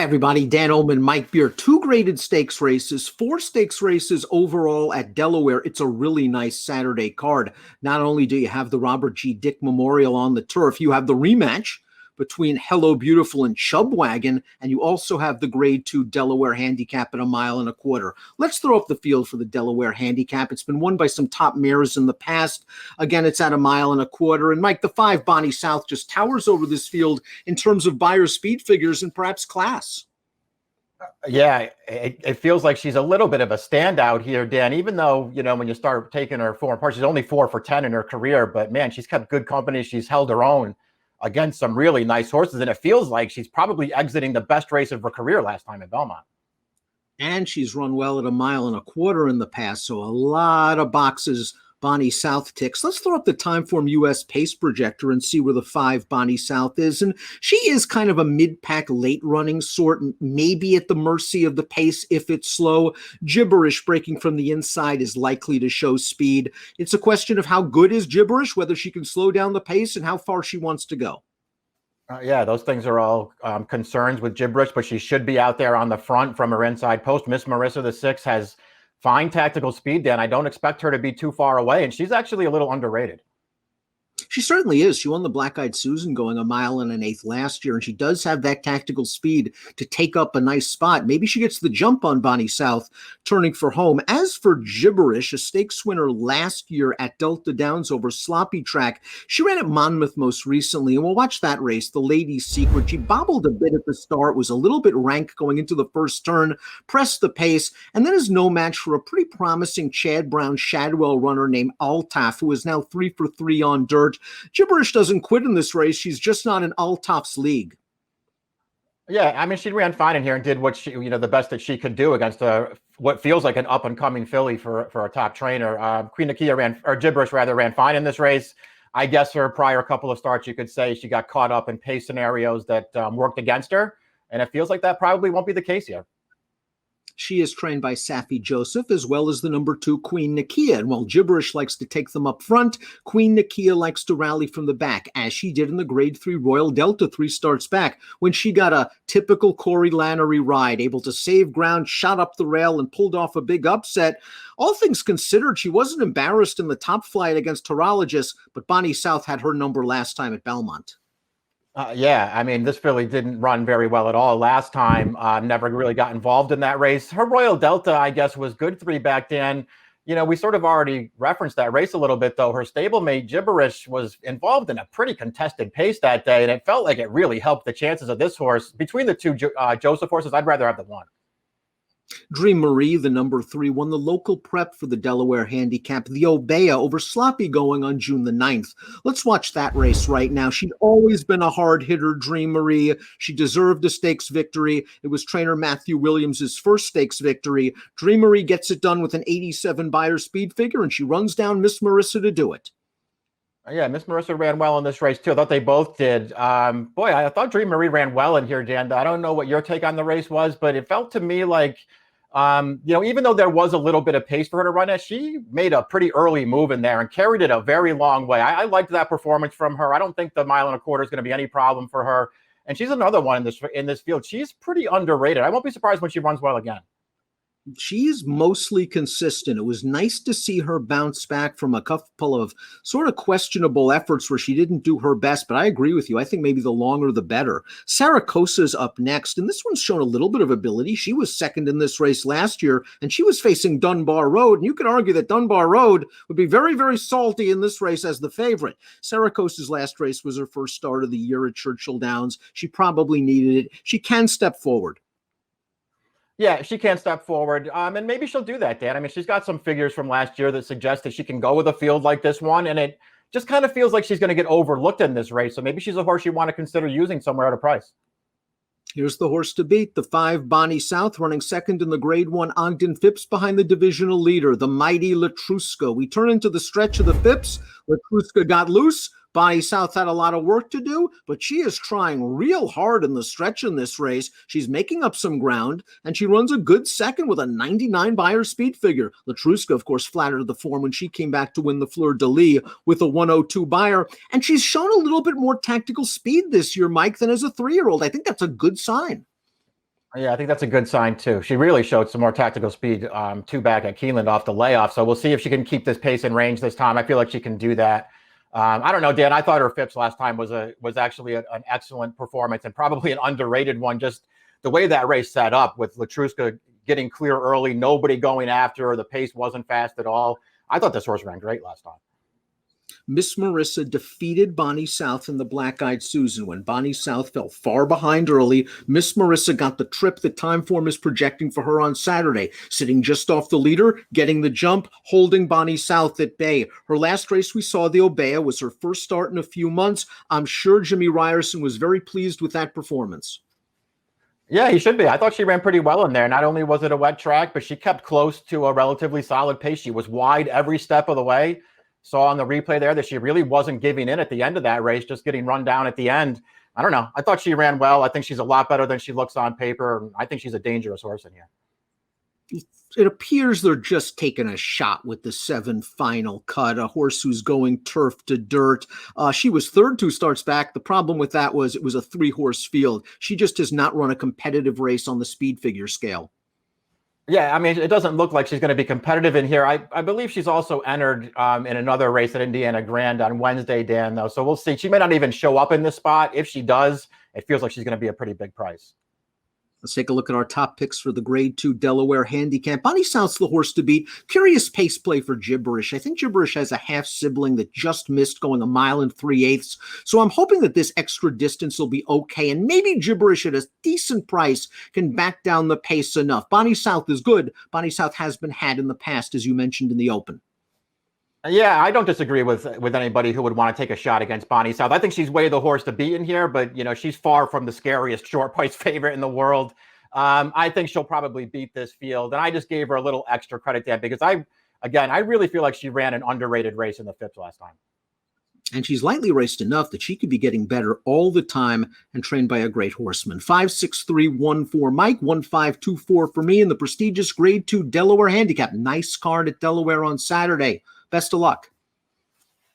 Hi, everybody. Dan Illman, Mike Beer. Two graded stakes races, four stakes races overall at Delaware. It's a really nice Saturday card. Not only do you have the Robert G. Dick Memorial on the turf, you have the rematch between Hello Beautiful and Chubwagon, and you also have the Grade 2 Delaware Handicap at 1.25 miles. Let's throw up the field for the Delaware Handicap. It's been won by some top mares in the past. Again, it's at 1.25 miles. And Mike, the 5 Bonnie South just towers over this field in terms of buyer speed figures and perhaps class. Yeah, it feels like she's a little bit of a standout here, Dan, even though, when you start taking her form apart, she's only 4 for 10 in her career, but man, she's kept good company. She's held her own against some really nice horses, and it feels like she's probably exiting the best race of her career last time at Belmont. And she's run well at 1.25 miles in the past, so a lot of boxes Bonnie South ticks. Let's throw up the Timeform US pace projector and see where the 5 Bonnie South is. And she is kind of a mid-pack, late-running sort, maybe at the mercy of the pace if it's slow. Gibberish breaking from the inside is likely to show speed. It's a question of how good is Gibberish, whether she can slow down the pace, and how far she wants to go. Yeah, those things are all concerns with Gibberish, but she should be out there on the front from her inside post. Miss Marissa, the 6, has fine tactical speed, Dan. I don't expect her to be too far away, and she's actually a little underrated. She certainly is. She won the Black-Eyed Susan going 1.125 miles last year, and she does have that tactical speed to take up a nice spot. Maybe she gets the jump on Bonnie South, turning for home. As for Gibberish, a stakes winner last year at Delta Downs over Sloppy Track, she ran at Monmouth most recently, and we'll watch that race, the Lady's Secret. She bobbled a bit at the start, was a little bit rank going into the first turn, pressed the pace, and then is no match for a pretty promising Chad Brown Shadwell runner named Altaf, who is now 3 for 3 on dirt. Gibberish doesn't quit in this race. She's just not in Altaf's league. Yeah, I mean, she ran fine in here and did what she, the best that she could do against what feels like an up-and-coming filly for a top trainer. Queen Nakia Gibberish ran fine in this race. I guess her prior couple of starts, you could say she got caught up in pace scenarios that worked against her, and it feels like that probably won't be the case here. She is trained by Safi Joseph, as well as the number 2 Queen Nakia. And while Gibberish likes to take them up front, Queen Nakia likes to rally from the back, as she did in the Grade 3 Royal Delta 3 starts back, when she got a typical Corey Lannery ride, able to save ground, shot up the rail, and pulled off a big upset. All things considered, she wasn't embarrassed in the top flight against Horologist, but Bonnie South had her number last time at Belmont. Yeah, I mean, this filly didn't run very well at all last time. Never really got involved in that race. Her Royal Delta, I guess, was good 3 back then. We sort of already referenced that race a little bit, though. Her stablemate, Gibberish, was involved in a pretty contested pace that day, and it felt like it really helped the chances of this horse. Between the 2 Joseph horses, I'd rather have the 1. Dream Marie, the number 3, won the local prep for the Delaware Handicap, the Obeah, over Sloppy going on June the 9th. Let's watch that race right now. She'd always been a hard hitter, Dream Marie. She deserved a stakes victory. It was trainer Matthew Williams' first stakes victory. Dream Marie gets it done with an 87 buyer speed figure, and she runs down Miss Marissa to do it. Yeah, Miss Marissa ran well in this race, too. I thought they both did. Boy, I thought Dream Marie ran well in here, Dan. I don't know what your take on the race was, but it felt to me like, even though there was a little bit of pace for her to run at, she made a pretty early move in there and carried it a very long way. I liked that performance from her. I don't think the 1.25 miles is going to be any problem for her. And she's another one in this field. She's pretty underrated. I won't be surprised when she runs well again. She's mostly consistent. It was nice to see her bounce back from a couple of sort of questionable efforts where she didn't do her best, but I agree with you. I think maybe the longer the better. Saracosa's up next, and this one's shown a little bit of ability. She was second in this race last year, and she was facing Dunbar Road, and you could argue that Dunbar Road would be very, very salty in this race as the favorite. Saracosa's last race was her first start of the year at Churchill Downs. She probably needed it. She can step forward. Yeah, she can step forward, and maybe she'll do that, Dan. I mean, she's got some figures from last year that suggest that she can go with a field like this one, and it just kind of feels like she's going to get overlooked in this race. So maybe she's a horse you want to consider using somewhere at a price. Here's the horse to beat, the 5 Bonnie South, running second in the Grade 1 Ogden Phipps behind the divisional leader, the mighty Latruska. We turn into the stretch of the Phipps. Latruska got loose. Bonnie South had a lot of work to do, but she is trying real hard in the stretch in this race. She's making up some ground, and she runs a good second with a 99 buyer speed figure. Latruska, of course, flattered the form when she came back to win the Fleur de Lis with a 102 buyer, and she's shown a little bit more tactical speed this year, Mike, than as a 3-year-old. I think that's a good sign. Yeah, I think that's a good sign too. She really showed some more tactical speed two back at Keeneland off the layoff. So we'll see if she can keep this pace in range this time. I feel like she can do that. I don't know, Dan. I thought her Phipps last time was actually an excellent performance and probably an underrated one. Just the way that race set up with Latruska getting clear early, nobody going after her. The pace wasn't fast at all. I thought this horse ran great last time. Miss Marissa defeated Bonnie South in the Black Eyed Susan. When Bonnie South fell far behind early, Miss Marissa got the trip that Timeform is projecting for her on Saturday, sitting just off the leader, getting the jump, holding Bonnie South at bay. Her last race we saw, the Obeah, was her first start in a few months. I'm sure Jimmy Ryerson was very pleased with that performance. Yeah, he should be. I thought she ran pretty well in there. Not only was it a wet track, but she kept close to a relatively solid pace. She was wide every step of the way. Saw on the replay there that she really wasn't giving in at the end of that race, just getting run down at the end. I don't know. I thought she ran well. I think she's a lot better than she looks on paper. I think she's a dangerous horse in here. It appears they're just taking a shot with the 7 Final Cut, a horse who's going turf to dirt. She was third 2 starts back. The problem with that was it was a 3-horse field. She just has not run a competitive race on the speed figure scale. Yeah, I mean, it doesn't look like she's going to be competitive in here. I believe she's also entered in another race at Indiana Grand on Wednesday, Dan, though. So we'll see. She may not even show up in this spot. If she does, it feels like she's going to be a pretty big price. Let's take a look at our top picks for the Grade 2 Delaware Handicap. Bonnie South's the horse to beat. Curious pace play for Gibberish. I think Gibberish has a half sibling that just missed going 1 3/8 miles. So I'm hoping that this extra distance will be okay. And maybe Gibberish at a decent price can back down the pace enough. Bonnie South is good. Bonnie South has been had in the past, as you mentioned in the open. Yeah, I don't disagree with anybody who would want to take a shot against Bonnie South. I think she's way the horse to beat in here, but she's far from the scariest short price favorite in the world. I think she'll probably beat this field, and I just gave her a little extra credit there because I really feel like she ran an underrated race in the Phipps last time. And she's lightly raced enough that she could be getting better all the time and trained by a great horseman. 56314 Mike, 1524 for me in the prestigious Grade 2 Delaware Handicap. Nice card at Delaware on Saturday. Best of luck.